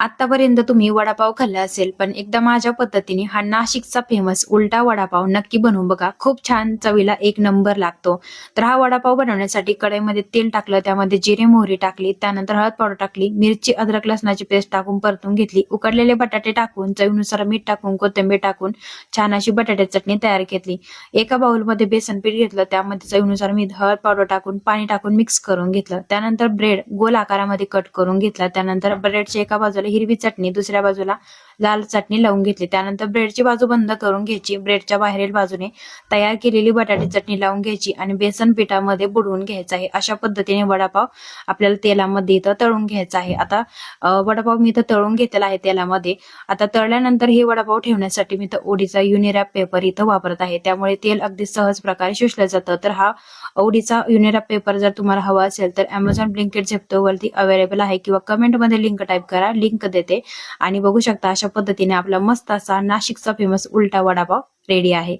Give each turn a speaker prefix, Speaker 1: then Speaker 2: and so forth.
Speaker 1: आतापर्यंत तुम्ही वडापाव खाल्ला असेल, पण एकदा माझ्या पद्धतीने हा नाशिकचा फेमस उलटा वडापाव नक्की बनवून बघा. खूप छान चवीला एक नंबर लागतो. तर हा वडापाव बनवण्यासाठी कढईमध्ये तेल टाकलं, त्यामध्ये जिरे मोहरी टाकली, त्यानंतर हळद पावडर टाकली, मिरची अद्रक लसणाची पेस्ट टाकून परतून घेतली, उकडलेले बटाटे टाकून चवीनुसार मीठ टाकून कोथिंबीर टाकून छान अशी बटाट्याची चटणी तयार केली. एका बाउलमध्ये बेसन पीठ घेतलं, त्यामध्ये चवीनुसार मीठ हळद पावडर टाकून पाणी टाकून मिक्स करून घेतलं. त्यानंतर ब्रेड गोल आकारामध्ये कट करून घेतला. त्यानंतर ब्रेडच्या एका बाजूला हिरवी चटणी, दुसऱ्या बाजूला लाल चटणी लावून घेतली. त्यानंतर ब्रेडची बाजू बंद करून घ्यायची. ब्रेडच्या बाहेरील बाजूने तयार केलेली बटाटे चटणी लावून घ्यायची आणि बेसन पिठामध्ये बुडवून घ्यायचं आहे. अशा पद्धतीने वडापाव आपल्याला तेलामध्ये इथं तळून घ्यायचा आहे. आता वडापाव मी इथं तळून घेतलेला आहे तेलामध्ये. आता तळल्यानंतर हे वडापाव ठेवण्यासाठी मी इथं ओडीचा युनिरॅप पेपर इथं वापरत आहे. त्यामुळे तेल अगदी सहज प्रकारे शोषलं जातं. तर हा ओडीचा युनिरॅप पेपर जर तुम्हाला हवा असेल तर Amazon, Blinkit, Zepto वरती अवेलेबल आहे किंवा कमेंटमध्ये लिंक टाईप करा, लिंक देते. आणि बघू शकता अशा पद्धतीने आपला मस्त असा नाशिकचा फेमस उलटा वडापाव रेडी आहे.